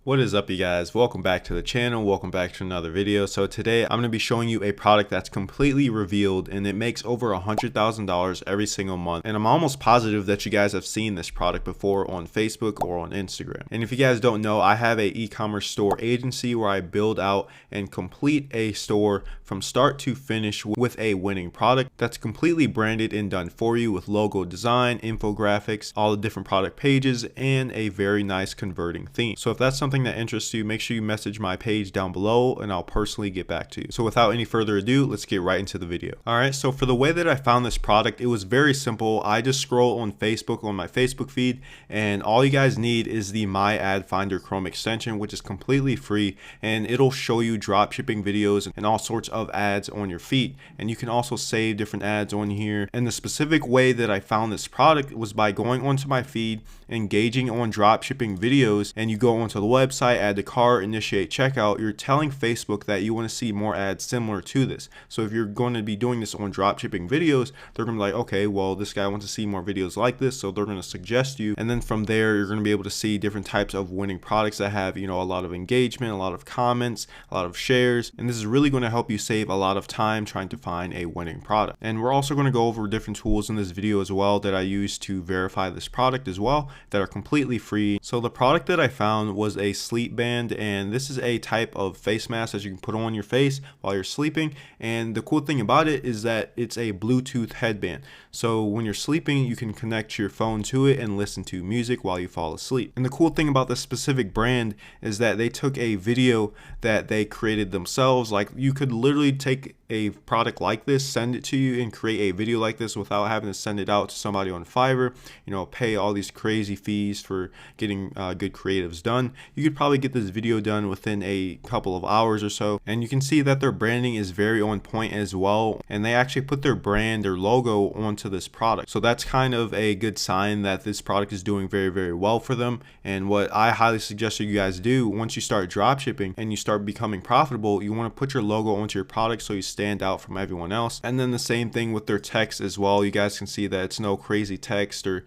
What is up, you guys? Welcome back to the channel. Welcome back to another video. So today I'm going to be showing you a product that's completely revealed and it makes over $100,000 every single month. And I'm almost positive that you guys have seen this product before on Facebook or on Instagram. And if you guys don't know, I have a e-commerce store agency where I build out and complete a store from start to finish with a winning product that's completely branded and done for you with logo design, infographics, all the different product pages, and a very nice converting theme. So if that's something that interests you, make sure you message my page down below and I'll personally get back to you. So without any further ado, let's get right into the video. All right, so for the way that I found this product, it was very simple. I just scroll on Facebook on my Facebook feed, and all you guys need is the My Ad Finder Chrome extension, which is completely free, and it'll show you dropshipping videos and all sorts of ads on your feed. And you can also save different ads on here. And the specific way that I found this product was by going onto my feed, engaging on dropshipping videos, and you go onto the website, add to cart, initiate checkout. You're telling Facebook that you want to see more ads similar to this. So if you're going to be doing this on dropshipping videos, they're going to be like, okay, well, this guy wants to see more videos like this, so they're going to suggest you. And then from there, you're going to be able to see different types of winning products that have, a lot of engagement, a lot of comments, a lot of shares. And this is really going to help you save a lot of time trying to find a winning product. And we're also going to go over different tools in this video as well that I use to verify this product as well that are completely free. So the product that I found was a sleep band, and this is a type of face mask that you can put on your face while you're sleeping. And the cool thing about it is that it's a Bluetooth headband. So when you're sleeping, you can connect your phone to it and listen to music while you fall asleep. And the cool thing about this specific brand is that they took a video that they created themselves. Like, you could literally take a product like this, send it to you, and create a video like this without having to send it out to somebody on Fiverr, pay all these crazy fees for getting good creatives done. You could probably get this video done within a couple of hours or so. And you can see that their branding is very on point as well, and they actually put their brand, their logo onto this product. So that's kind of a good sign that this product is doing very, very well for them. And what I highly suggest you guys do, once you start dropshipping and you start becoming profitable, you want to put your logo onto your product so you stand out from everyone else. And then the same thing with their text as well. You guys can see that it's no crazy text or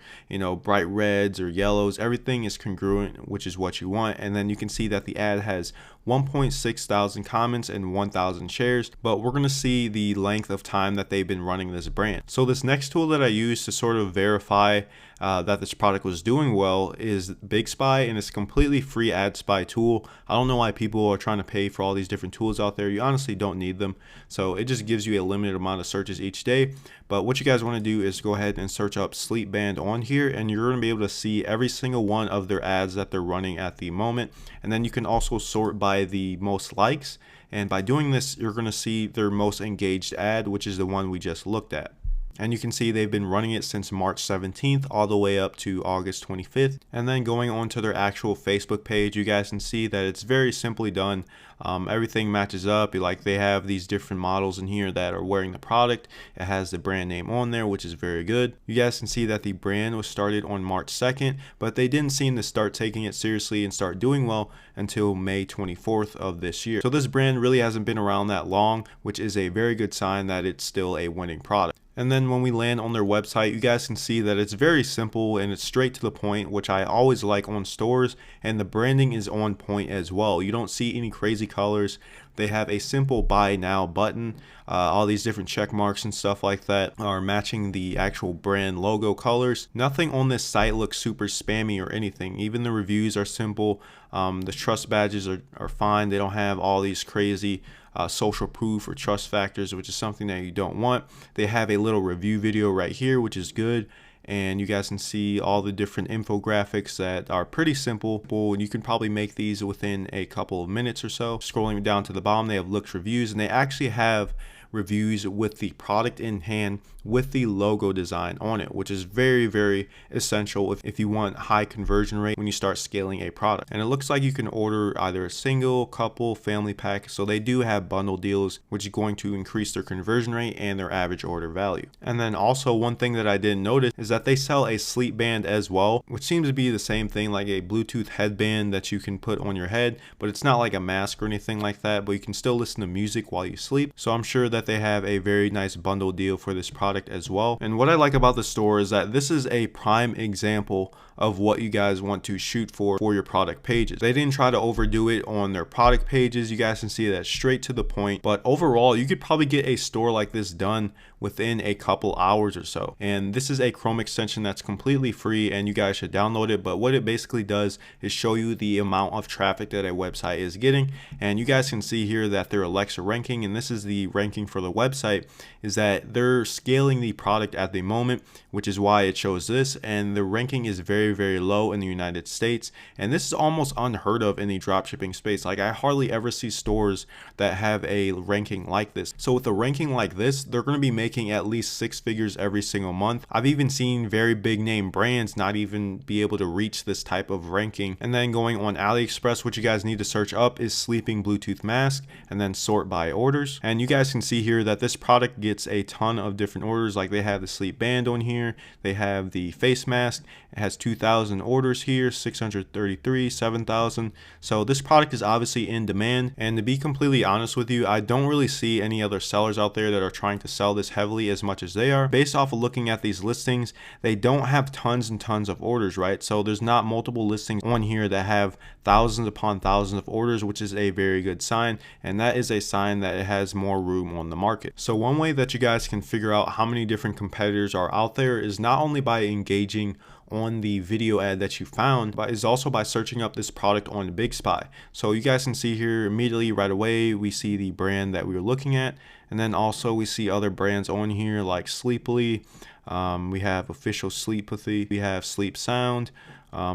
bright reds or yellows. Everything is congruent, which is what you want. And then you can see that the ad has 1.6 thousand comments and 1,000 shares, but we're going to see the length of time that they've been running this brand. So this next tool that I use to sort of verify that this product was doing well is Big Spy, and it's a completely free ad spy tool. I don't know why people are trying to pay for all these different tools out there. You honestly don't need them. So it just gives you a limited amount of searches each day. But what you guys want to do is go ahead and search up sleep band on here, and you're going to be able to see every single one of their ads that they're running at the moment. And then you can also sort by the most likes. And by doing this, you're going to see their most engaged ad, which is the one we just looked at. And you can see they've been running it since March 17th all the way up to August 25th. And then going on to their actual Facebook page, you guys can see that it's very simply done. Everything matches up. Like, they have these different models in here that are wearing the product. It has the brand name on there, which is very good. You guys can see that the brand was started on March 2nd, but they didn't seem to start taking it seriously and start doing well until May 24th of this year. So this brand really hasn't been around that long, which is a very good sign that it's still a winning product. And then when we land on their website, you guys can see that it's very simple and it's straight to the point, which I always like on stores, and the branding is on point as well. You don't see any crazy colors. They have a simple buy now button. All these different check marks and stuff like that are matching the actual brand logo colors. Nothing on this site looks super spammy or anything. Even the reviews are simple. The trust badges are fine. They don't have all these crazy social proof or trust factors, which is something that you don't want. They have a little review video right here, which is good. And you guys can see all the different infographics that are pretty simple, and you can probably make these within a couple of minutes or so. Scrolling down to the bottom, they have looked reviews, and they actually have reviews with the product in hand with the logo design on it, which is very, very essential if you want high conversion rate when you start scaling a product. And it looks like you can order either a single, couple, family pack. So they do have bundle deals, which is going to increase their conversion rate and their average order value. And then also one thing that I didn't notice is that they sell a sleep band as well, which seems to be the same thing, like a Bluetooth headband that you can put on your head, but it's not like a mask or anything like that, but you can still listen to music while you sleep. So I'm sure that they have a very nice bundle deal for this product as well. And what I like about the store is that this is a prime example of what you guys want to shoot for your product pages. They didn't try to overdo it on their product pages. You guys can see that straight to the point. But overall, you could probably get a store like this done within a couple hours or so. And this is a Chrome extension that's completely free, and you guys should download it. But what it basically does is show you the amount of traffic that a website is getting. And you guys can see here that their Alexa ranking, and this is the ranking for the website, is that they're scaling the product at the moment, which is why it shows this. And the ranking is very, very low in the United States. And this is almost unheard of in the dropshipping space. Like, I hardly ever see stores that have a ranking like this. So with a ranking like this, they're going to be making at least 6 figures every single month. I've even seen very big name brands not even be able to reach this type of ranking. And then going on Aliexpress, what you guys need to search up is sleeping Bluetooth mask, and then sort by orders. And you guys can see here that this product gets a ton of different orders. Like, they have the sleep band on here, they have the face mask. It has 2,000 orders here, 633, 7,000. So this product is obviously in demand. And to be completely honest with you, I don't really see any other sellers out there that are trying to sell this heavily as much as they are. Based off of looking at these listings, they don't have tons and tons of orders, right? So there's not multiple listings on here that have thousands upon thousands of orders, which is a very good sign. And that is a sign that it has more room on the market. So one way that you guys can figure out how many different competitors are out there is not only by engaging on the video ad that you found, but is also by searching up this product on Big Spy. So you guys can see here immediately right away, we see the brand that we were looking at. And then also we see other brands on here like Sleeply. We have Official Sleepathy. We have Sleep Sound.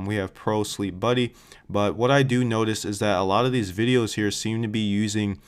We have Pro Sleep Buddy. But what I do notice is that a lot of these videos here seem to be using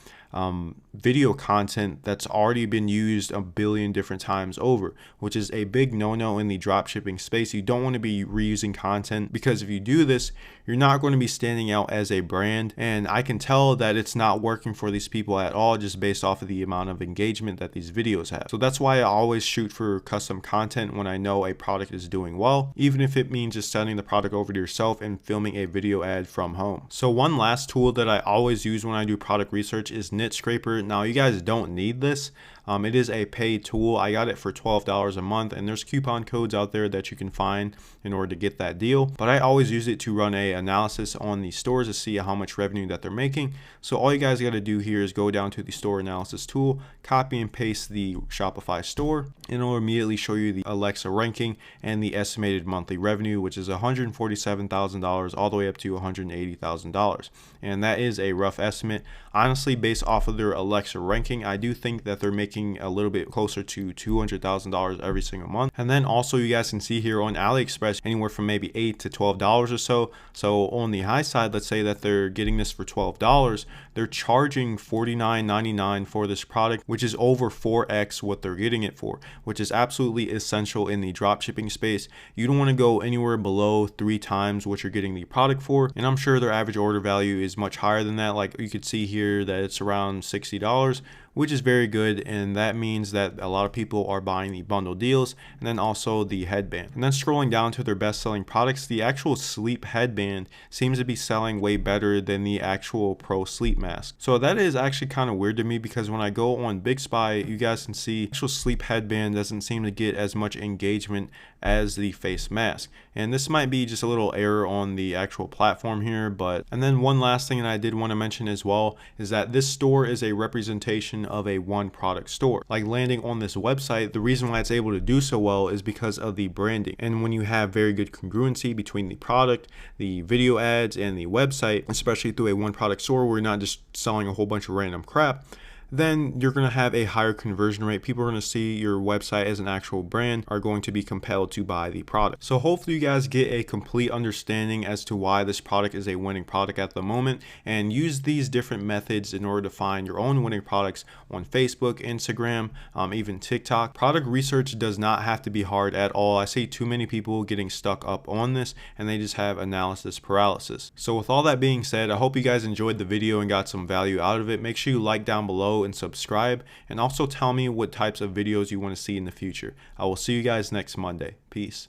video content that's already been used a billion different times over, which is a big no-no in the dropshipping space. You don't want to be reusing content, because if you do this, you're not going to be standing out as a brand. And I can tell that it's not working for these people at all, just based off of the amount of engagement that these videos have. So that's why I always shoot for custom content when I know a product is doing well, even if it means just sending the product over to yourself and filming a video ad from home. So one last tool that I always use when I do product research is NicheScraper. Now, you guys don't need this. It is a paid tool. I got it for $12 a month, and there's coupon codes out there that you can find in order to get that deal. But I always use it to run a analysis on the stores to see how much revenue that they're making. So all you guys got to do here is go down to the store analysis tool, copy and paste the Shopify store, and it'll immediately show you the Alexa ranking and the estimated monthly revenue, which is $147,000 all the way up to $180,000. And that is a rough estimate. Honestly, based off of their Alexa ranking, I do think that they're making a little bit closer to $200,000 every single month. And then also you guys can see here on AliExpress anywhere from maybe $8 to $12 or so. So on the high side, let's say that they're getting this for $12, they're charging $49.99 for this product, which is over 4x what they're getting it for, which is absolutely essential in the dropshipping space. You don't want to go anywhere below 3 times what you're getting the product for. And I'm sure their average order value is much higher than that. Like, you could see here that it's around $60, which is very good. And that means that a lot of people are buying the bundle deals, and then also the headband. And then scrolling down to their best selling products, the actual sleep headband seems to be selling way better than the actual Pro Sleep mask. So that is actually kind of weird to me, because when I go on Big Spy, you guys can see actual sleep headband doesn't seem to get as much engagement as the face mask. And this might be just a little error on the actual platform here. And then one last thing that I did want to mention as well is that this store is a representation of a one product store. Like, landing on this website, the reason why it's able to do so well is because of the branding. And when you have very good congruency between the product, the video ads, and the website, especially through a one product store where you're not just selling a whole bunch of random crap, then you're going to have a higher conversion rate. People are going to see your website as an actual brand, are going to be compelled to buy the product. So hopefully you guys get a complete understanding as to why this product is a winning product at the moment, and use these different methods in order to find your own winning products on Facebook, Instagram, even TikTok. Product research does not have to be hard at all. I see too many people getting stuck up on this, and they just have analysis paralysis. So with all that being said, I hope you guys enjoyed the video and got some value out of it. Make sure you like down below and subscribe, and also tell me what types of videos you want to see in the future. I will see you guys next Monday. Peace.